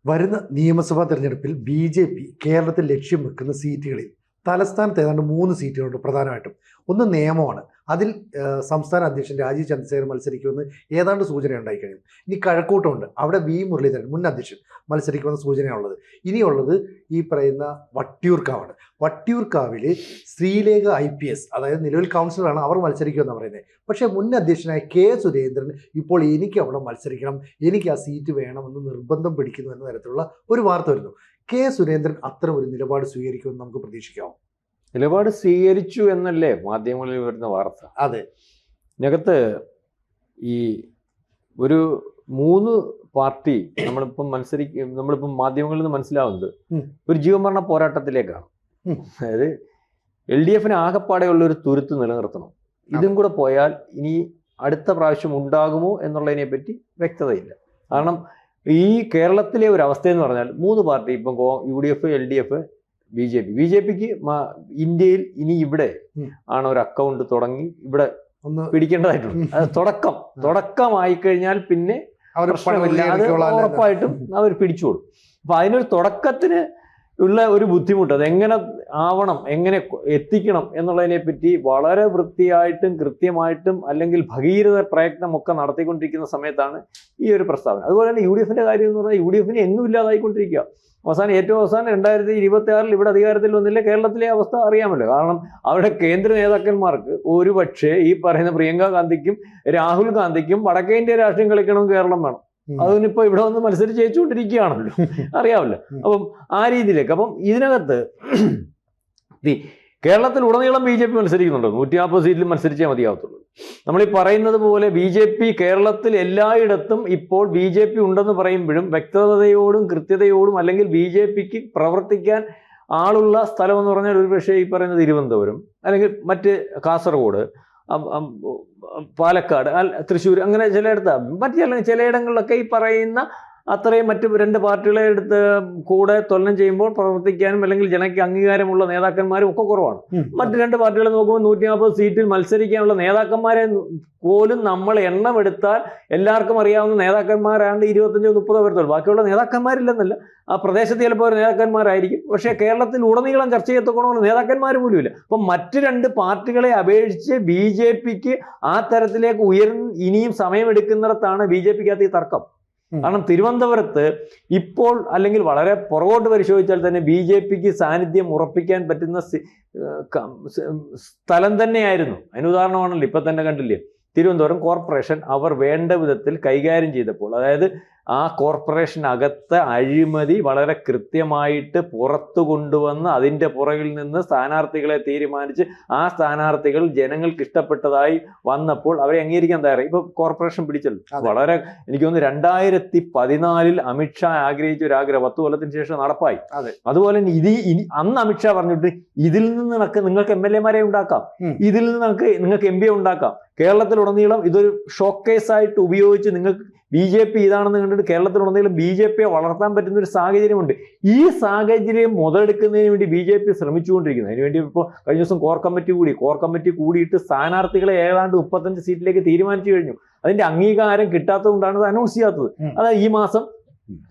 വരുന്ന നിയമസഭാ തെരഞ്ഞെടുപ്പിൽ ബി.ജെ.പി. കേരളത്തിൽ ലക്ഷ്യം വെക്കുന്ന സീറ്റുകളിൽ തലസ്ഥാനത്ത് ഏതാണ്ട് 3 സീറ്റുകളുണ്ട് പ്രധാനമായിട്ടും. ഒന്ന് നിയമമാണ്. അതിൽ സംസ്ഥാന അധ്യക്ഷൻ രാജീവ് ചന്ദ്രശേഖരൻ മത്സരിക്കുമെന്ന് ഏതാണ്ട് സൂചന ഉണ്ടായിക്കഴിഞ്ഞു. ഇനി കഴക്കൂട്ടമുണ്ട്. അവിടെ വി. മുരളീധരൻ മുൻ അധ്യക്ഷൻ മത്സരിക്കുമെന്ന സൂചനയാണുള്ളത്. ഇനിയുള്ളത് ഈ പറയുന്ന വട്ടിയൂർക്കാവാണ്. വട്ടിയൂർക്കാവിൽ ശ്രീലേഖ IPS, അതായത് നിലവിൽ കൗൺസിലറാണ്, അവർ മത്സരിക്കുമെന്നാണ് പറയുന്നത്. പക്ഷേ മുൻ അധ്യക്ഷനായ കെ. സുരേന്ദ്രൻ ഇപ്പോൾ എനിക്ക് അവിടെ മത്സരിക്കണം, എനിക്ക് ആ സീറ്റ് വേണമെന്ന് നിർബന്ധം പിടിക്കുന്നു എന്ന തരത്തിലുള്ള ഒരു വാർത്ത വരുന്നു. കെ. സുരേന്ദ്രൻ അത്തരം ഒരു നിലപാട് സ്വീകരിക്കുമെന്ന് നമുക്ക് പ്രതീക്ഷിക്കാം. നിലപാട് സ്വീകരിച്ചു എന്നല്ലേ മാധ്യമങ്ങളിൽ വരുന്ന വാർത്ത? അതെ. ഇതിനകത്ത് ഈ ഒരു 3 പാർട്ടി നമ്മളിപ്പം മാധ്യമങ്ങളിൽ നിന്ന് മനസ്സിലാവുന്നത് ഒരു ജീവമരണ പോരാട്ടത്തിലേക്കാണ്. അതായത് LDF ആകെപ്പാടെയുള്ള ഒരു തുരുത്ത് നിലനിർത്തണം. ഇതും കൂടെ പോയാൽ ഇനി അടുത്ത പ്രാവശ്യം ഉണ്ടാകുമോ എന്നുള്ളതിനെ പറ്റി വ്യക്തതയില്ല. കാരണം ഈ കേരളത്തിലെ ഒരു അവസ്ഥയെന്ന് പറഞ്ഞാൽ 3 പാർട്ടി, ഇപ്പം UDF, LDF, BJPക്ക് ഇന്ത്യയിൽ ഇനി ഇവിടെ ആണ് ഒരു അക്കൗണ്ട് തുടങ്ങി ഇവിടെ ഒന്ന് പിടിക്കേണ്ടതായിട്ടുണ്ട്. അത് തുടക്കമായി കഴിഞ്ഞാൽ പിന്നെ ഉറപ്പായിട്ടും അവർ പിടിച്ചോളും. അപ്പൊ അതിനൊരു തുടക്കത്തിന് ഉള്ള ഒരു ബുദ്ധിമുട്ട്, അതെങ്ങനെ ആവണം, എങ്ങനെ എത്തിക്കണം എന്നുള്ളതിനെ പറ്റി വളരെ വൃത്തിയായിട്ടും കൃത്യമായിട്ടും അല്ലെങ്കിൽ ഭഗീരഥ പ്രയത്നമൊക്കെ നടത്തിക്കൊണ്ടിരിക്കുന്ന സമയത്താണ് ഈ ഒരു പ്രസ്താവന. അതുപോലെ തന്നെ UDF കാര്യം എന്ന് പറഞ്ഞാൽ UDF എങ്ങും ഇല്ലാതായിക്കൊണ്ടിരിക്കുക. ഏറ്റവും അവസാനം 2026 ഇവിടെ അധികാരത്തിൽ വന്നില്ല. കേരളത്തിലെ അവസ്ഥ അറിയാമല്ലോ. കാരണം അവിടെ കേന്ദ്ര നേതാക്കന്മാർക്ക് ഒരുപക്ഷെ ഈ പറയുന്ന പ്രിയങ്ക ഗാന്ധിക്കും രാഹുൽ ഗാന്ധിക്കും വടക്കേ ഇന്ത്യ രാഷ്ട്രീയം കളിക്കണം, കേരളം വേണം. അതിനിപ്പോ ഇവിടെ വന്ന് മത്സരിച്ച് ജയിച്ചുകൊണ്ടിരിക്കുകയാണല്ലോ, അറിയാമല്ലോ. അപ്പം ആ രീതിയിലേക്ക്. അപ്പം ഇതിനകത്ത് കേരളത്തിൽ ഉടനീളം BJP മത്സരിക്കുന്നുണ്ടോ? 140 സീറ്റിൽ മത്സരിച്ചേ മതിയാവത്തുള്ളൂ. നമ്മളീ പറയുന്നത് പോലെ BJP കേരളത്തിൽ എല്ലായിടത്തും ഇപ്പോൾ BJP ഉണ്ടെന്ന് പറയുമ്പോഴും വ്യക്തതയോടും കൃത്യതയോടും, അല്ലെങ്കിൽ BJPക്ക് പ്രവർത്തിക്കാൻ ആളുള്ള സ്ഥലം എന്ന് പറഞ്ഞാൽ ഒരുപക്ഷെ ഈ പറയുന്നത് തിരുവനന്തപുരം, അല്ലെങ്കിൽ മറ്റ് കാസർഗോഡ്, പാലക്കാട്, തൃശ്ശൂർ, അങ്ങനെ ചിലയിടങ്ങളിലൊക്കെ ഈ പറയുന്ന അത്രയും മറ്റ് 2 പാർട്ടികളെ എടുത്ത് കൂടെ തുലനം ചെയ്യുമ്പോൾ പ്രവർത്തിക്കാനും അല്ലെങ്കിൽ ജനയ്ക്ക് അംഗീകാരമുള്ള നേതാക്കന്മാരും ഒക്കെ കുറവാണ്. മറ്റ് 2 പാർട്ടികളെ നോക്കുമ്പോൾ 140 സീറ്റിൽ മത്സരിക്കാനുള്ള നേതാക്കന്മാരെ പോലും നമ്മൾ എണ്ണമെടുത്താൽ എല്ലാവർക്കും അറിയാവുന്ന നേതാക്കന്മാരാണ്ട് 25-30 പേർത്തുള്ളൂ. ബാക്കിയുള്ള നേതാക്കന്മാരില്ലെന്നല്ല, ആ പ്രദേശത്ത് ചിലപ്പോൾ ഒരു നേതാക്കന്മാരായിരിക്കും. പക്ഷേ കേരളത്തിൽ ഉടനീളം ചർച്ച ചെയ്യത്തക്കണമെന്ന് നേതാക്കന്മാർ പോലും ഇല്ല. അപ്പം മറ്റ് 2 പാർട്ടികളെ അപേക്ഷിച്ച് BJPക്ക് ആ തരത്തിലേക്ക് ഇനിയും സമയമെടുക്കുന്നിടത്താണ് BJPക്കകത്ത് ഈ തർക്കം. കാരണം തിരുവനന്തപുരത്ത് ഇപ്പോൾ, അല്ലെങ്കിൽ വളരെ പുറകോട്ട് പരിശോധിച്ചാൽ തന്നെ BJPക്ക് സാന്നിധ്യം ഉറപ്പിക്കാൻ പറ്റുന്ന സ്ഥലം തന്നെയായിരുന്നു. അതിന് ഉദാഹരണമാണല്ലോ ഇപ്പൊ തന്നെ കണ്ടില്ലേ, തിരുവനന്തപുരം കോർപ്പറേഷൻ അവർ വേണ്ട വിധത്തിൽ കൈകാര്യം ചെയ്തപ്പോൾ, അതായത് ആ കോർപ്പറേഷനകത്ത് അഴിമതി വളരെ കൃത്യമായിട്ട് പുറത്തു കൊണ്ടുവന്ന് അതിൻ്റെ പുറകിൽ നിന്ന് സ്ഥാനാർത്ഥികളെ തീരുമാനിച്ച് ആ സ്ഥാനാർത്ഥികൾ ജനങ്ങൾക്ക് ഇഷ്ടപ്പെട്ടതായി വന്നപ്പോൾ അവരെ അംഗീകരിക്കാൻ തയ്യാറായി. ഇപ്പൊ കോർപ്പറേഷൻ പിടിച്ചല്ലോ. വളരെ എനിക്ക് തോന്നുന്നു 2014 അമിത്ഷാ ആഗ്രഹിച്ച ഒരു ആഗ്രഹം 10 കൊല്ലത്തിന് ശേഷം നടപ്പായി. അതുപോലെ ഇനി അന്ന് അമിത്ഷാ പറഞ്ഞിട്ട് ഇതിൽ നിന്ന് നിങ്ങൾക്ക് MLA ഉണ്ടാക്കാം, ഇതിൽ നിന്ന് നിങ്ങൾക്ക് MP ഉണ്ടാക്കാം. കേരളത്തിലുടനീളം ഇതൊരു ഷോക്കേസ് ആയിട്ട് ഉപയോഗിച്ച് നിങ്ങൾക്ക് BJP ഇതാണെന്ന് കണ്ടിട്ട് കേരളത്തിലുടനീളം BJPയെ വളർത്താൻ പറ്റുന്ന ഒരു സാഹചര്യമുണ്ട്. ഈ സാഹചര്യം മുതലെടുക്കുന്നതിന് വേണ്ടി BJP ശ്രമിച്ചുകൊണ്ടിരിക്കുന്നത്. അതിനുവേണ്ടി ഇപ്പോൾ കഴിഞ്ഞ ദിവസം കോർ കമ്മിറ്റി കൂടിയിട്ട് സ്ഥാനാർത്ഥികളെ ഏതാണ്ട് 35 സീറ്റിലേക്ക് തീരുമാനിച്ചു കഴിഞ്ഞു. അതിന്റെ അംഗീകാരം കിട്ടാത്തതുകൊണ്ടാണ് അത് അനൗൺസ് ചെയ്യാത്തത്. അതായത് ഈ മാസം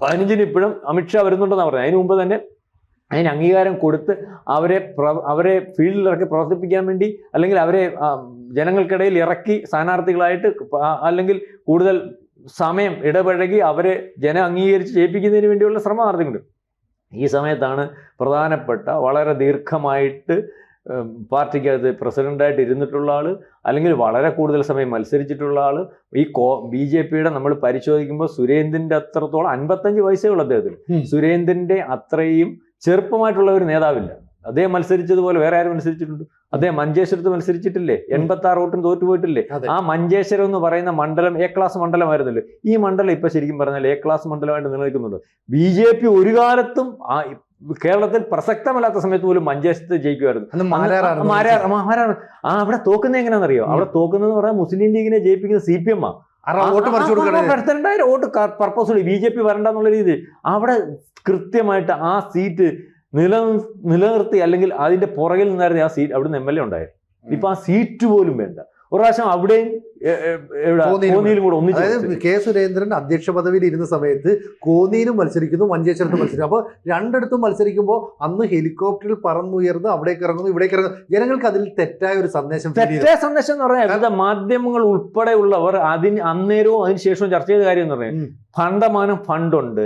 15-ന് ഇപ്പോഴും അമിത്ഷാ വരുന്നുണ്ടെന്നാണ് പറഞ്ഞത്. അതിന് മുമ്പ് തന്നെ അതിന് അംഗീകാരം കൊടുത്ത് അവരെ ഫീൽഡിൽ ഇറക്കി പ്രവർത്തിപ്പിക്കാൻ വേണ്ടി, അല്ലെങ്കിൽ അവരെ ജനങ്ങൾക്കിടയിൽ ഇറക്കി സ്ഥാനാർത്ഥികളായിട്ട്, അല്ലെങ്കിൽ കൂടുതൽ സമയം ഇടപഴകി അവരെ അംഗീകരിച്ച് ജയിപ്പിക്കുന്നതിന് വേണ്ടിയുള്ള ശ്രമം നടത്തിയിട്ടുണ്ട്. ഈ സമയത്താണ് പ്രധാനപ്പെട്ട വളരെ ദീർഘമായിട്ട് പാർട്ടിക്കകത്ത് പ്രസിഡന്റായിട്ട് ഇരുന്നിട്ടുള്ള ആള്, അല്ലെങ്കിൽ വളരെ കൂടുതൽ സമയം മത്സരിച്ചിട്ടുള്ള ആള്, ഈ BJPയുടെ നമ്മൾ പരിശോധിക്കുമ്പോൾ സുരേന്ദ്രന്റെ അത്രത്തോളം 55 വയസ്സേ ഉള്ളൂ അദ്ദേഹത്തിന്. സുരേന്ദ്രന്റെ അത്രയും ചെറുപ്പമായിട്ടുള്ള ഒരു നേതാവില്ല. അദ്ദേഹം മത്സരിച്ചതുപോലെ വേറെ ആരും മത്സരിച്ചിട്ടുണ്ട്? അദ്ദേഹം മഞ്ചേശ്വരത്ത് മത്സരിച്ചിട്ടില്ലേ? 86 വോട്ടും തോറ്റുപോയിട്ടില്ലേ? ആ മഞ്ചേശ്വരം എന്ന് പറയുന്ന മണ്ഡലം A ക്ലാസ് മണ്ഡലമായിരുന്നല്ലോ. ഈ മണ്ഡലം ഇപ്പൊ ശരിക്കും പറഞ്ഞാൽ A ക്ലാസ് മണ്ഡലമായിട്ട് നിലനിൽക്കുന്നുണ്ട്. BJP ഒരു കാലത്തും കേരളത്തിൽ പ്രസക്തമല്ലാത്ത സമയത്ത് പോലും മഞ്ചേശ്വരത്ത് ജയിക്കുമായിരുന്നു. അവിടെ തോക്കുന്നത് എങ്ങനെയാണെന്നറിയോ? അവിടെ തോക്കുന്നതെന്ന് പറഞ്ഞാൽ മുസ്ലിം ലീഗിനെ ജയിപ്പിക്കുന്ന CPM ആണ്. 2000 വോട്ട് പർപ്പസ് BJP വരണ്ടെന്നുള്ള രീതിയിൽ അവിടെ കൃത്യമായിട്ട് ആ സീറ്റ് നിലനിർത്തി, അല്ലെങ്കിൽ അതിന്റെ പുറകിൽ നിന്നായിരുന്നു ആ സീറ്റ്. അവിടുന്ന് MLA ഉണ്ടായിരുന്നു. ഇപ്പൊ ആ സീറ്റ് പോലും വേണ്ട. ഒരു പ്രാവശ്യം അവിടെയും കോന്നിയിലും കൂടെ ഒന്നിച്ച് അതായത് കെ സുരേന്ദ്രൻ അധ്യക്ഷ പദവിയിൽ ഇരുന്ന സമയത്ത് കോന്നിയിലും മത്സരിക്കുന്നു, മഞ്ചേശ്വരത്ത് മത്സരിക്കുന്നു. അപ്പോൾ രണ്ടിടത്തും മത്സരിക്കുമ്പോൾ അന്ന് ഹെലികോപ്റ്ററിൽ പറന്നുയർന്ന് അവിടേക്ക് ഇറങ്ങുന്നു, ഇവിടേക്ക് ഇറങ്ങുന്നു. ജനങ്ങൾക്ക് അതിൽ തെറ്റായ ഒരു സന്ദേശം, തെറ്റായ സന്ദേശം എന്ന് പറഞ്ഞാൽ മാധ്യമങ്ങൾ ഉൾപ്പെടെയുള്ളവർ അന്നേരവും അതിനുശേഷവും ചർച്ച ചെയ്ത കാര്യം എന്ന് പറഞ്ഞാൽ ഫണ്ടമാനം ഫണ്ടുണ്ട്.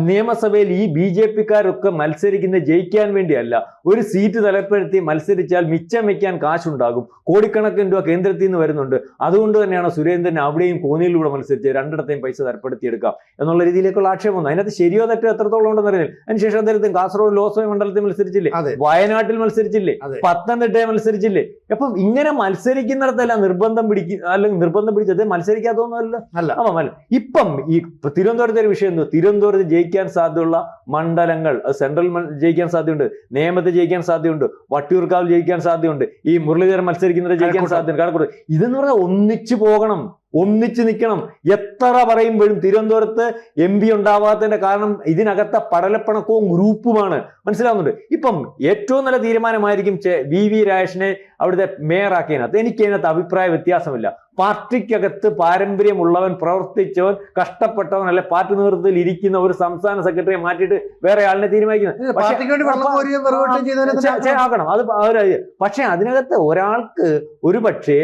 നിയമസഭയിൽ ഈ BJP-ക്കാരൊക്കെ മത്സരിക്കുന്ന ജയിക്കാൻ വേണ്ടിയല്ല, ഒരു സീറ്റ് തലപ്പെടുത്തി മത്സരിച്ചാൽ മിച്ചം വയ്ക്കാൻ കാശുണ്ടാകും, കോടിക്കണക്കിന് രൂപ കേന്ദ്രത്തിൽ നിന്ന് വരുന്നുണ്ട്. അതുകൊണ്ട് തന്നെയാണ് സുരേന്ദ്രൻ അവിടെയും കോന്നിയിലൂടെ മത്സരിച്ച് രണ്ടിടത്തെയും പൈസ തരപ്പെടുത്തിയെടുക്കാം എന്നുള്ള രീതിയിലേക്കുള്ള ആക്ഷേപം വന്നു. അതിനകത്ത് ശരിയോ തെറ്റോ എത്രത്തോളം ഉണ്ടെന്ന് അറിയില്ല. അതിനുശേഷം അദ്ദേഹത്തിന് കാസർഗോഡ് ലോക്സഭ മണ്ഡലത്തിൽ മത്സരിച്ചില്ലേ, വയനാട്ടിൽ മത്സരിച്ചില്ലേ, പത്തനംതിട്ടയിൽ മത്സരിച്ചില്ലേ. അപ്പം ഇങ്ങനെ മത്സരിക്കുന്നിടത്തെല്ലാം നിർബന്ധം പിടിച്ചത് മത്സരിക്കാത്തൊന്നുമല്ല. ഇപ്പം ഈ തിരുവനന്തപുരത്തെ ഒരു വിഷയം എന്തോ, തിരുവനന്തപുരത്ത് ജയിക്കാൻ സാധ്യതയുള്ള മണ്ഡലങ്ങൾ, അത് സെൻട്രൽ ജയിക്കാൻ സാധ്യതയുണ്ട്, നേമത്ത് ജയിക്കാൻ സാധ്യതയുണ്ട്, വട്ടിയൂർക്കാവിൽ ജയിക്കാൻ സാധ്യതയുണ്ട്, ഈ മുരളീധരൻ മത്സരിക്കുന്നത് ജയിക്കാൻ സാധ്യതയുണ്ട്, കാലക്കൂട്. ഇതെന്ന് പറഞ്ഞാൽ ഒന്നിച്ചു പോകണം, ഒന്നിച്ചു നിൽക്കണം. എത്ര പറയുമ്പോഴും തിരുവനന്തപുരത്ത് MP ഉണ്ടാവാത്തതിന്റെ കാരണം ഇതിനകത്തെ പടലപ്പണക്കവും ഗ്രൂപ്പുമാണ്. മനസ്സിലാവുന്നുണ്ട്. ഇപ്പം ഏറ്റവും നല്ല തീരുമാനമായിരിക്കും VV രാജേഷിനെ അവിടുത്തെ മേയറാക്കിയതിനകത്ത്. എനിക്ക് അതിനകത്ത് അഭിപ്രായ വ്യത്യാസമില്ല. പാർട്ടിക്കകത്ത് പാരമ്പര്യമുള്ളവൻ, പ്രവർത്തിച്ചവൻ, കഷ്ടപ്പെട്ടവൻ, അല്ലെ പാർട്ടി നേതൃത്വത്തിൽ ഇരിക്കുന്ന ഒരു സംസ്ഥാന സെക്രട്ടറിയെ മാറ്റിയിട്ട് വേറെ ആളിനെ തീരുമാനിക്കുന്നത് ആക്കണം. അത് പക്ഷെ അതിനകത്ത് ഒരാൾക്ക് ഒരു പക്ഷേ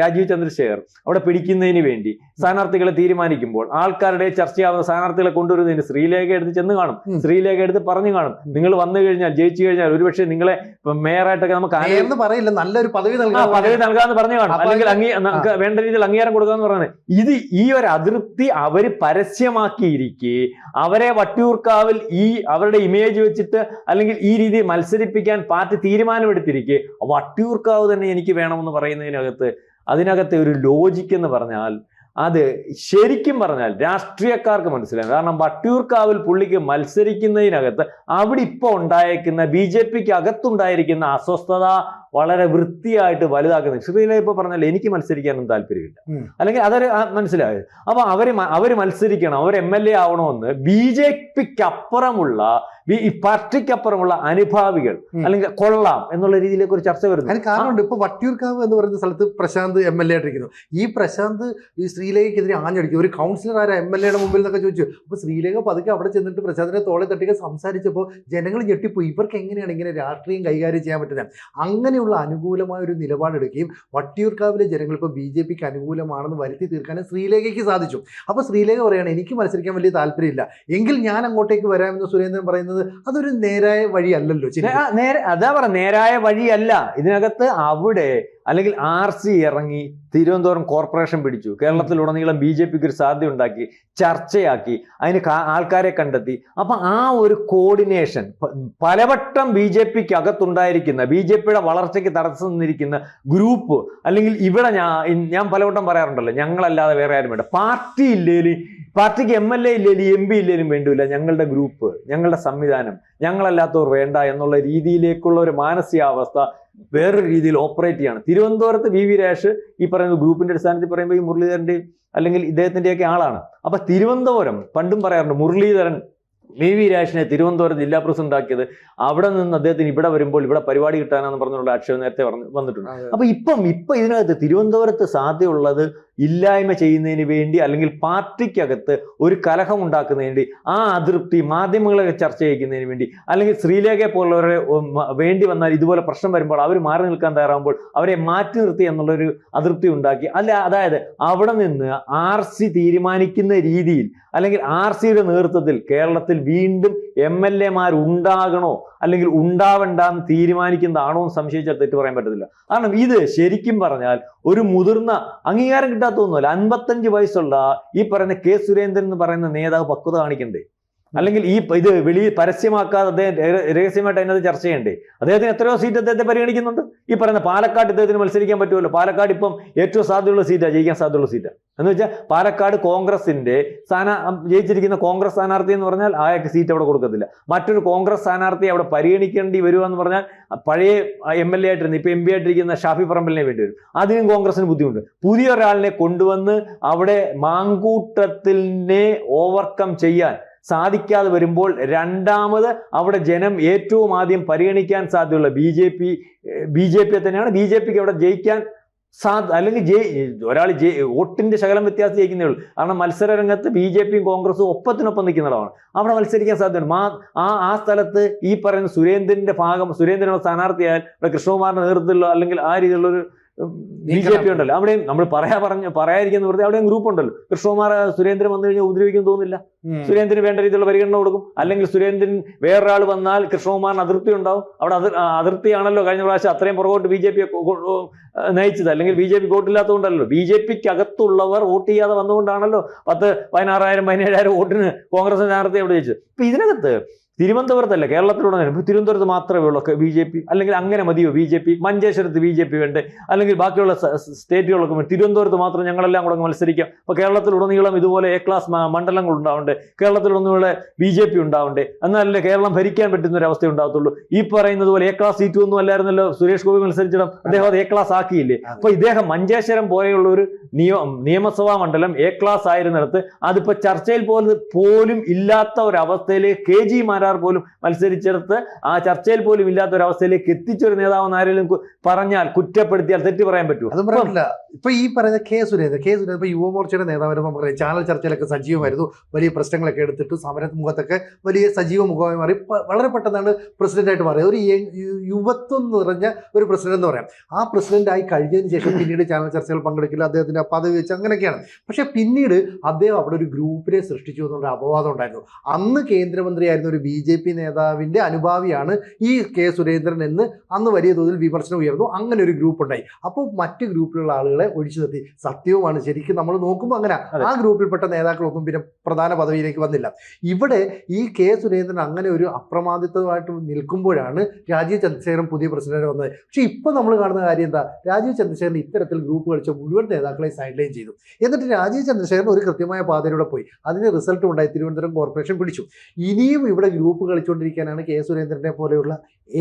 രാജീവ് ചന്ദ്രശേഖർ അവിടെ പിടിക്കുന്നതിന് വേണ്ടി സ്ഥാനാർത്ഥികളെ തീരുമാനിക്കുമ്പോൾ ആൾക്കാരുടെ ചർച്ചയാവുന്ന സ്ഥാനാർത്ഥികളെ കൊണ്ടുവരുന്നതിന് ശ്രീലേഖ എടുത്ത് ചെന്ന് കാണും, ശ്രീലേഖ എടുത്ത് പറഞ്ഞു കാണും, നിങ്ങൾ വന്നു കഴിഞ്ഞാൽ ജയിച്ചു കഴിഞ്ഞാൽ ഒരുപക്ഷെ നിങ്ങളെ മേയറായിട്ടൊക്കെ നമുക്ക് പറയില്ല, നല്ലൊരു പദവി നൽകാന്ന് പറഞ്ഞു കാണും, അല്ലെങ്കിൽ വേണ്ട രീതിയിൽ അംഗീകാരം കൊടുക്കാന്ന് പറയുന്നത്. ഇത് ഈ ഒരു അതൃപ്തി അവര് പരസ്യമാക്കിയിരിക്കെ അവരെ വട്ടിയൂർക്കാവിൽ അവരുടെ ഇമേജ് വെച്ചിട്ട് അല്ലെങ്കിൽ ഈ രീതിയിൽ മത്സരിപ്പിക്കാൻ പാർട്ടി തീരുമാനമെടുത്തിരിക്കെ വട്ടിയൂർക്കാവ് തന്നെ എനിക്ക് വേണമെന്ന് പറയുന്നതിനകത്ത് അതിനകത്തെ ഒരു ലോജിക്ക് എന്ന് പറഞ്ഞാൽ അത് ശരിക്കും പറഞ്ഞാൽ രാഷ്ട്രീയക്കാർക്ക് മനസ്സിലാകും. കാരണം വട്ടിയൂർക്കാവിൽ പുള്ളിക്ക് മത്സരിക്കുന്നതിനകത്ത് അവിടെ ഇപ്പോൾ ഉണ്ടായിരിക്കുന്ന BJP-ക്ക് അകത്തുണ്ടായിരിക്കുന്ന അസ്വസ്ഥത വളരെ വൃത്തിയായിട്ട് വലുതാക്കുന്നത്. ശ്രീലേഖ ഇപ്പൊ പറഞ്ഞാൽ എനിക്ക് മത്സരിക്കാനൊന്നും താല്പര്യമില്ല, അല്ലെങ്കിൽ അതൊരു മനസ്സിലായത്. അപ്പൊ അവര് മത്സരിക്കണം, അവർ MLA ആവണമെന്ന് BJP-ക്ക് അപ്പുറമുള്ള ഈ പാർട്ടിക്കപ്പുറമുള്ള അനുഭാവികൾ അല്ലെങ്കിൽ കൊള്ളാം എന്നുള്ള രീതിയിലേക്ക് ഒരു ചർച്ച വരുന്നു. അതിന് കാരണമുണ്ട്. ഇപ്പൊ വട്ടിയൂർക്കാവ് എന്ന് പറയുന്ന സ്ഥലത്ത് പ്രശാന്ത് MLA ആയിട്ടിരിക്കുന്നു. ഈ പ്രശാന്ത് ഈ ശ്രീലേഖയ്ക്കെതിരെ ആഞ്ഞടിക്കും. ഒരു കൗൺസിലർ ആരാ MLA-യുടെ മുമ്പിൽ എന്നൊക്കെ ചോദിച്ചു. അപ്പൊ ശ്രീലേഖ പതുക്കെ അവിടെ ചെന്നിട്ട് പ്രശാന്തിനെ തോളെ തട്ടിയൊക്കെ സംസാരിച്ചപ്പോൾ ജനങ്ങൾ ഞെട്ടിപ്പോയി. ഇവർക്ക് എങ്ങനെയാണ് ഇങ്ങനെ രാഷ്ട്രീയം കൈകാര്യം ചെയ്യാൻ പറ്റുന്നത്? അങ്ങനെയുള്ള അനുകൂലമായ ഒരു നിലപാടെടുക്കുകയും വട്ടിയൂർക്കാവിലെ ജനങ്ങൾ ഇപ്പോൾ BJP-ക്ക് അനുകൂലമാണെന്ന് വരുത്തി തീർക്കാനും ശ്രീലേഖയ്ക്ക് സാധിച്ചു. അപ്പോൾ ശ്രീലേഖ പറയുകയാണ് എനിക്ക് മത്സരിക്കാൻ വലിയ താല്പര്യമില്ല, എങ്കിൽ ഞാൻ അങ്ങോട്ടേക്ക് വരാമെന്ന് സുരേന്ദ്രൻ പറയുന്നത് അതൊരു നേരായ വഴിയല്ലല്ലോ. അതാ പറ, നേരായ വഴിയല്ല. ഇതിനകത്ത് അവിടെ അല്ലെങ്കിൽ RC ഇറങ്ങി തിരുവനന്തപുരം കോർപ്പറേഷൻ പിടിച്ചു, കേരളത്തിലുടനീളം BJP-ക്ക് ഒരു സാധ്യത ഉണ്ടാക്കി, ചർച്ചയാക്കി, അതിന് ആൾക്കാരെ കണ്ടെത്തി. അപ്പൊ ആ ഒരു കോർഡിനേഷൻ പലവട്ടം BJP-ക്ക് അകത്തുണ്ടായിരിക്കുന്ന BJP-യുടെ വളർച്ചയ്ക്ക് തടസ്സം നിന്നിരിക്കുന്ന ഗ്രൂപ്പ്, അല്ലെങ്കിൽ ഇവിടെ ഞാൻ പലവട്ടം പറയാറുണ്ടല്ലോ, ഞങ്ങളല്ലാതെ വേറെ ആരും വേണ്ട, പാർട്ടി ഇല്ലേലും, പാർട്ടിക്ക് MLA ഇല്ലേലും MP ഇല്ലേലും വേണ്ടില്ല, ഞങ്ങളുടെ ഗ്രൂപ്പ്, ഞങ്ങളുടെ സംവിധാനം, ഞങ്ങളല്ലാത്തവർ വേണ്ട എന്നുള്ള രീതിയിലേക്കുള്ള ഒരു മാനസികാവസ്ഥ വേറൊരു രീതിയിൽ ഓപ്പറേറ്റ് ചെയ്യാണ്. തിരുവനന്തപുരത്ത് VV രാജേഷ് ഈ പറയുന്ന ഗ്രൂപ്പിന്റെ അടിസ്ഥാനത്തിൽ പറയുമ്പോൾ ഈ മുരളീധരന്റെയും അല്ലെങ്കിൽ ഇദ്ദേഹത്തിന്റെയൊക്കെ ആളാണ്. അപ്പൊ തിരുവനന്തപുരം പണ്ടും പറയാറുണ്ട്, മുരളീധരൻ VV രാജേഷിനെ തിരുവനന്തപുരം ജില്ലാ പ്രസിഡന്റ് ആക്കിയത് അവിടെ നിന്ന് അദ്ദേഹത്തിന് ഇവിടെ വരുമ്പോൾ ഇവിടെ പരിപാടി കിട്ടാനാന്ന് പറഞ്ഞുള്ള ആക്ഷേപം നേരത്തെ വന്നിട്ടുണ്ട്. അപ്പൊ ഇപ്പൊ ഇതിനകത്ത് തിരുവനന്തപുരത്ത് സാധ്യതയുള്ളത് ഇല്ലായ്മ ചെയ്യുന്നതിന് വേണ്ടി അല്ലെങ്കിൽ പാർട്ടിക്കകത്ത് ഒരു കലഹം ഉണ്ടാക്കുന്നതിന് വേണ്ടി, ആ അതൃപ്തി മാധ്യമങ്ങളെ ചർച്ച ചെയ്യിക്കുന്നതിന് വേണ്ടി, അല്ലെങ്കിൽ ശ്രീലേഖയെ പോലുള്ളവരെ വേണ്ടി വന്നാൽ ഇതുപോലെ പ്രശ്നം വരുമ്പോൾ അവർ മാറി നിൽക്കാൻ തയ്യാറാകുമ്പോൾ അവരെ മാറ്റി നിർത്തി എന്നുള്ളൊരു അതൃപ്തി ഉണ്ടാക്കി. അതായത് അവിടെ നിന്ന് RC തീരുമാനിക്കുന്ന രീതിയിൽ അല്ലെങ്കിൽ RC-യുടെ നേതൃത്വത്തിൽ കേരളത്തിൽ വീണ്ടും MLA-മാർ ഉണ്ടാകണോ അല്ലെങ്കിൽ ഉണ്ടാവണ്ടെന്ന് തീരുമാനിക്കുന്നതാണോ എന്ന് സംശയിച്ചാൽ തെറ്റ് പറയാൻ പറ്റത്തില്ല. കാരണം ഇത് ശരിക്കും പറഞ്ഞാൽ ഒരു മുതിർന്ന അംഗീകാരം കിട്ടാത്തൊന്നുമല്ല. 55 വയസ്സുള്ള ഈ പറയുന്ന കെ സുരേന്ദ്രൻ എന്ന് പറയുന്ന നേതാവ് പക്വത കാണിക്കണ്ടേ? അല്ലെങ്കിൽ ഇത് വെളിയിൽ പരസ്യമാക്കാതെ അദ്ദേഹം രഹസ്യമായിട്ട് അതിനകത്ത് ചർച്ച ചെയ്യണ്ടേ? അദ്ദേഹത്തിന് എത്രയോ സീറ്റ് അദ്ദേഹത്തെ പരിഗണിക്കുന്നുണ്ട്. ഈ പറയുന്ന പാലക്കാട് ഇദ്ദേഹത്തിന് മത്സരിക്കാൻ പറ്റുമല്ലോ. പാലക്കാട് ഇപ്പം ഏറ്റവും സാധ്യതയുള്ള സീറ്റാണ്, ജയിക്കാൻ സാധ്യതയുള്ള സീറ്റാണ്. എന്ന് വെച്ചാൽ പാലക്കാട് കോൺഗ്രസിന്റെ ജയിച്ചിരിക്കുന്ന കോൺഗ്രസ് സ്ഥാനാർത്ഥി എന്ന് പറഞ്ഞാൽ അയാൾക്ക് സീറ്റ് അവിടെ കൊടുക്കത്തില്ല. മറ്റൊരു കോൺഗ്രസ് സ്ഥാനാർത്ഥിയെ അവിടെ പരിഗണിക്കേണ്ടി വരുമെന്ന് പറഞ്ഞാൽ പഴയ MLA ആയിട്ടിരുന്ന ഇപ്പൊ MP ആയിട്ടിരിക്കുന്ന ഷാഫി പറമ്പലിനെ വേണ്ടി വരും. അതിനും കോൺഗ്രസിന് ബുദ്ധിമുട്ട്. പുതിയൊരാളിനെ കൊണ്ടുവന്ന് അവിടെ മാങ്കൂട്ടത്തിനെ ഓവർകം ചെയ്യാൻ സാധിക്കാതെ വരുമ്പോൾ രണ്ടാമത് അവിടെ ജനം ഏറ്റവും ആദ്യം പരിഗണിക്കാൻ സാധ്യതയുള്ള BJP തന്നെയാണ്. BJP-ക്ക് അവിടെ ജയിക്കാൻ അല്ലെങ്കിൽ ഒരാൾ വോട്ടിന്റെ ശകലം വ്യത്യാസം ജയിക്കുന്നേ ഉള്ളൂ. കാരണം മത്സര രംഗത്ത് BJPയും കോൺഗ്രസും ഒപ്പത്തിനൊപ്പം നിൽക്കുന്നിടമാണ്. അവിടെ മത്സരിക്കാൻ സാധ്യതയുണ്ട്. ആ സ്ഥലത്ത് ഈ പറയുന്ന സുരേന്ദ്രനുള്ള സ്ഥാനാർത്ഥിയായാൽ ഇവിടെ കൃഷ്ണകുമാറിന്റെ നേതൃത്വത്തിലുള്ള അല്ലെങ്കിൽ ആ രീതിയിലുള്ള ഒരു BJP ഉണ്ടല്ലോ, അവിടെയും നമ്മൾ പറയാതിരിക്കുന്ന വെറുതെ അവിടെയും ഗ്രൂപ്പ് ഉണ്ടല്ലോ. കൃഷ്ണകുമാർ സുരേന്ദ്രൻ വന്നു കഴിഞ്ഞാൽ ഉപദ്രവിക്കും തോന്നില്ല. സുരേന്ദ്രന് വേണ്ട രീതിയിലുള്ള പരിഗണന കൊടുക്കും. അല്ലെങ്കിൽ സുരേന്ദ്രൻ വേറൊരാൾ വന്നാൽ കൃഷ്ണകുമാറിന് അതിർത്തി ഉണ്ടാവും. അവിടെ അതിർത്തിയാണല്ലോ കഴിഞ്ഞ പ്രാവശ്യം അത്രയും പുറകോട്ട് BJP നയിച്ചത്. അല്ലെങ്കിൽ BJP വോട്ടില്ലാത്തതുകൊണ്ടല്ലോ, BJPക്ക് അകത്തുള്ളവർ വോട്ട് ചെയ്യാതെ വന്നുകൊണ്ടാണല്ലോ 16,000-17,000 വോട്ടിന് കോൺഗ്രസ് സ്ഥാനാർത്ഥി അവിടെ ജയിച്ചത്. ഇപ്പൊ ഇതിനകത്ത് തിരുവനന്തപുരത്തല്ല, കേരളത്തിലുടനീളം തിരുവനന്തപുരത്ത് മാത്രമേ ഉള്ളൂ BJP, അല്ലെങ്കിൽ അങ്ങനെ മതിയോ BJP? മഞ്ചേശ്വരത്ത് BJP വേണ്ടേ? അല്ലെങ്കിൽ ബാക്കിയുള്ള സ്റ്റേറ്റുകളൊക്കെ തിരുവനന്തപുരത്ത് മാത്രം ഞങ്ങളെല്ലാം കൂടെ മത്സരിക്കാം. അപ്പോൾ കേരളത്തിലുടനീളം ഇതുപോലെ A ക്ലാസ് മണ്ഡലങ്ങൾ ഉണ്ടാവണ്ടേ? കേരളത്തിലുടനീളം BJP ഉണ്ടാവണ്ടേ? എന്നാലല്ലേ കേരളം ഭരിക്കാൻ പറ്റുന്ന ഒരു അവസ്ഥ ഉണ്ടാകത്തുള്ളൂ. ഈ പറയുന്നത് പോലെ A ക്ലാസ് സീറ്റ് ഒന്നും അല്ലായിരുന്നല്ലോ സുരേഷ് ഗോപി മത്സരിച്ചിടം. അദ്ദേഹം അത് A ക്ലാസ് ആക്കിയില്ലേ? അപ്പൊ ഇദ്ദേഹം മഞ്ചേശ്വരം പോലെയുള്ള ഒരു നിയമസഭാ മണ്ഡലം A ക്ലാസ് ആയിരുന്നിടത്ത് അതിപ്പോ ചർച്ചയിൽ പോലും ഇല്ലാത്ത ഒരവസ്ഥയിലേക്ക് KG മാരാർ പോലും മത്സരിച്ചെടുത്ത് ആ ചർച്ചയിൽ പോലും ഇല്ലാത്ത ഒരു അവസ്ഥയിലേക്ക് എത്തിച്ചൊരു നേതാവെന്ന് ആരെങ്കിലും പറഞ്ഞാൽ, കുറ്റപ്പെടുത്തിയാൽ തെറ്റ് പറയാൻ പറ്റുമോ? അത് പറയാനില്ല. ഇപ്പൊ ഈ പറയുന്ന കെ സുരേന്ദ്രൻ ഇപ്പൊ യുവമോർച്ചയുടെ നേതാവായിരുന്നു. നമുക്കറിയാം ചാനൽ ചർച്ചയിലൊക്കെ സജീവമായിരുന്നു. വലിയ പ്രശ്നങ്ങളൊക്കെ എടുത്തിട്ട് സമരമുഖത്തൊക്കെ വലിയ സജീവ മുഖമായി മാറി. വളരെ പെട്ടെന്നാണ് പ്രസിഡന്റായിട്ട് മാറിയത്. ഒരു യുവത്വം നിറഞ്ഞ ഒരു പ്രസിഡന്റ് എന്ന് പറയാം. ആ പ്രസിഡന്റ് ആയി കഴിഞ്ഞതിന് ശേഷം പിന്നീട് ചാനൽ ചർച്ചകൾ പങ്കെടുക്കില്ല, അദ്ദേഹത്തിന്റെ പദവി വെച്ച് അങ്ങനെയൊക്കെയാണ്. പക്ഷെ പിന്നീട് അദ്ദേഹം അവിടെ ഒരു ഗ്രൂപ്പിനെ സൃഷ്ടിച്ചു എന്നുള്ള അപവാദം ഉണ്ടായിരുന്നു. അന്ന് കേന്ദ്രമന്ത്രിയായിരുന്ന ഒരു BJP നേതാവിന്റെ അനുഭാവിയാണ് ഈ കെ സുരേന്ദ്രൻ എന്ന് അന്ന് വലിയ തോതിൽ വിമർശനം ഉയർന്നു. അങ്ങനെ ഒരു ഗ്രൂപ്പ് ഉണ്ടായി. അപ്പോൾ മറ്റ് ഗ്രൂപ്പിലുള്ള ആളുകളെ ഒഴിച്ചു നിർത്തി. സത്യവുമാണ്, ശരിക്കും നമ്മൾ നോക്കുമ്പോൾ അങ്ങനെ ആ ഗ്രൂപ്പിൽപ്പെട്ട നേതാക്കളൊന്നും പിന്നെ പ്രധാന പദവിയിലേക്ക് വന്നില്ല. ഇവിടെ ഈ കെ സുരേന്ദ്രൻ അങ്ങനെ ഒരു അപ്രമാദിത്വമായിട്ട് നിൽക്കുമ്പോഴാണ് രാജീവ് ചന്ദ്രശേഖരൻ പുതിയ പ്രസിഡന്റ് വന്നത്. പക്ഷെ ഇപ്പൊ നമ്മൾ കാണുന്ന കാര്യം എന്താ? രാജീവ് ചന്ദ്രശേഖരൻ ഇത്തരത്തിൽ ഗ്രൂപ്പ് കളിച്ച മുഴുവൻ നേതാക്കളെ സൈഡ് ലൈൻ ചെയ്തു. എന്നിട്ട് രാജീവ് ചന്ദ്രശേഖരൻ ഒരു കൃത്യമായ പാതയിലൂടെ പോയി. അതിന് റിസൾട്ട് ഉണ്ടായി. തിരുവനന്തപുരം കോർപ്പറേഷൻ പിടിച്ചു. ഇനിയും ഇവിടെ ഗ്രൂപ്പ് കളിച്ചുകൊണ്ടിരിക്കാനാണ് കെ സുരേന്ദ്രനെ പോലെയുള്ള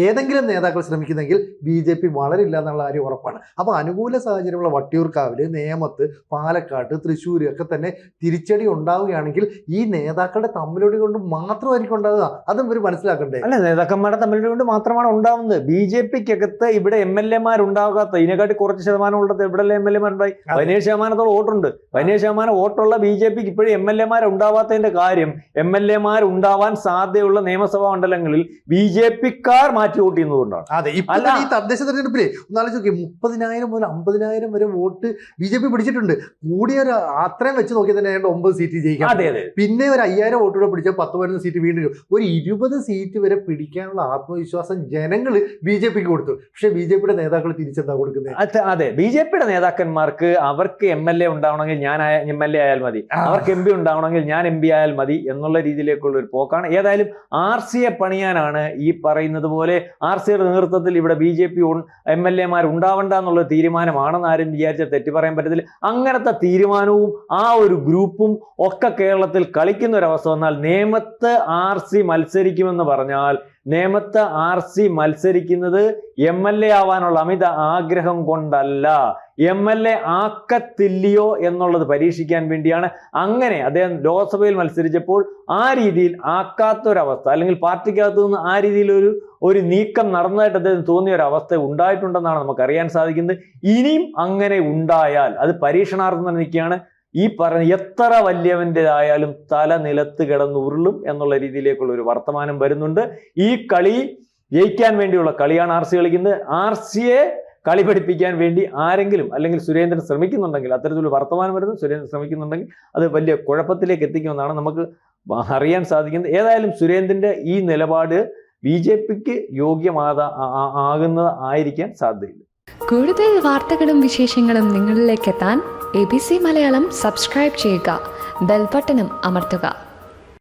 ഏതെങ്കിലും നേതാക്കൾ ശ്രമിക്കുന്നെങ്കിൽ BJP വളരില്ല എന്നുള്ള കാര്യം ഉറപ്പാണ്. അപ്പോൾ അനുകൂല സാഹചര്യമുള്ള വട്ടിയൂർക്കാവില്, നേമത്ത്, പാലക്കാട്, തൃശ്ശൂർ ഒക്കെ തന്നെ തിരിച്ചടി ഉണ്ടാവുകയാണെങ്കിൽ ഈ നേതാക്കളുടെ തമ്മിലടി കൊണ്ട് മാത്രമായിരിക്കും ഉണ്ടാവുക. അതും ഇവർ മനസ്സിലാക്കണ്ടേ? അല്ല, നേതാക്കന്മാരുടെ തമ്മിലടി കൊണ്ട് മാത്രമാണ് ഉണ്ടാവുന്നത്. BJPക്കകത്ത് ഇവിടെ MLA ഉണ്ടാകാത്ത ഇതിനെക്കാട്ടി കുറച്ച് ശതമാനം ഉള്ളത് ഇവിടെ MLA-മാരുണ്ടായി. 17% വോട്ടുണ്ട്. 17% വോട്ടുള്ള BJPക്ക് ഇപ്പോഴും MLA ഉണ്ടാവാത്തതിന്റെ കാര്യം MLA സാധ്യതയുള്ള നിയമസഭാ മണ്ഡലങ്ങളിൽ BJPക്കാർ മാറ്റി വോട്ട് ചെയ്യുന്നതുകൊണ്ടാണ്. അതെ, ഇപ്പൊ ഈ തദ്ദേശ തെരഞ്ഞെടുപ്പിലെ ഒന്നാലോചിച്ച് നോക്കി, 30,000 മുതൽ 50,000 വരെ വോട്ട് BJP പിടിച്ചിട്ടുണ്ട്. കൂടിയ ഒരു അത്രയും വെച്ച് നോക്കി തന്നെ 9 സീറ്റ് ജയിക്കാം. അതെ അതെ. പിന്നെ ഒരു 5,000 വോട്ടുകൂടെ പിടിച്ചാൽ 10-15 സീറ്റ് വീണ്ടും ഒരു 20 സീറ്റ് വരെ പിടിക്കാനുള്ള ആത്മവിശ്വാസം ജനങ്ങൾ BJPക്ക് കൊടുത്തു. പക്ഷെ BJPയുടെ നേതാക്കൾ തിരിച്ചെന്താ കൊടുക്കുന്നത്? അതെ, BJPയുടെ നേതാക്കന്മാർക്ക് അവർക്ക് MLA ഉണ്ടാവണമെങ്കിൽ ഞാൻ MLA ആയാൽ മതി, അവർക്ക് MP ഉണ്ടാവണമെങ്കിൽ ഞാൻ MP ആയാൽ മതി എന്നുള്ള രീതിയിലേക്കുള്ള ഒരു പോക്കാണ്. ഏതായാലും RCയെ പണിയാനാണ് ഈ പറയുന്നത് പോലെ RCയുടെ നേതൃത്വത്തിൽ ഇവിടെ BJP MLA-മാർ ഉണ്ടാവണ്ട എന്നുള്ള തീരുമാനമാണെന്ന് ആരും വിചാരിച്ചാൽ തെറ്റ് പറയാൻ പറ്റത്തില്ല. അങ്ങനത്തെ തീരുമാനവും ആ ഒരു ഗ്രൂപ്പും ഒക്കെ കേരളത്തിൽ കളിക്കുന്ന ഒരവസ്ഥ വന്നാൽ നേമത്ത് RC മത്സരിക്കുമെന്ന് പറഞ്ഞാൽ നേമത്ത് RC മത്സരിക്കുന്നത് MLA ആവാനുള്ള അമിത ആഗ്രഹം കൊണ്ടല്ല, MLA ആക്കത്തില്ലയോ എന്നുള്ളത് പരീക്ഷിക്കാൻ വേണ്ടിയാണ്. അങ്ങനെ അദ്ദേഹം ലോക്സഭയിൽ മത്സരിച്ചപ്പോൾ ആ രീതിയിൽ ആക്കാത്തൊരവസ്ഥ, അല്ലെങ്കിൽ പാർട്ടിക്കകത്തു നിന്ന് ആ രീതിയിൽ ഒരു നീക്കം നടന്നതായിട്ട് അദ്ദേഹം തോന്നിയ ഒരു അവസ്ഥ ഉണ്ടായിട്ടുണ്ടെന്നാണ് നമുക്കറിയാൻ സാധിക്കുന്നത്. ഇനിയും അങ്ങനെ ഉണ്ടായാൽ അത് പരീക്ഷണാർത്ഥം തന്നെ നിൽക്കുകയാണ്. ഈ പറഞ്ഞ എത്ര വലിയവൻ്റെതായാലും തല നിലത്ത് കിടന്ന് ഉരുളും എന്നുള്ള രീതിയിലേക്കുള്ള ഒരു വർത്തമാനം വരുന്നുണ്ട്. ഈ കളി ജയിക്കാൻ വേണ്ടിയുള്ള കളിയാണ് RC കളിക്കുന്നത്. RCയെ കളി പഠിപ്പിക്കാൻ വേണ്ടി ആരെങ്കിലും അല്ലെങ്കിൽ സുരേന്ദ്രൻ ശ്രമിക്കുന്നുണ്ടെങ്കിൽ, അത്തരത്തിലൊരു വർത്തമാനം വരുന്നത് സുരേന്ദ്രൻ ശ്രമിക്കുന്നുണ്ടെങ്കിൽ അത് വലിയ കുഴപ്പത്തിലേക്ക് എത്തിക്കുമെന്നാണ് നമുക്ക് അറിയാൻ സാധിക്കുന്നത്. ഏതായാലും സുരേന്ദ്രന്റെ ഈ നിലപാട് BJPക്ക് ആകുന്നതായിരിക്കാൻ സാധ്യതയില്ല. കൂടുതൽ വാർത്തകളും വിശേഷങ്ങളും നിങ്ങളിലേക്ക് എത്താൻ ABC മലയാളം സബ്സ്ക്രൈബ് ചെയ്യുക, ബെൽ ബട്ടണും അമർത്തുക.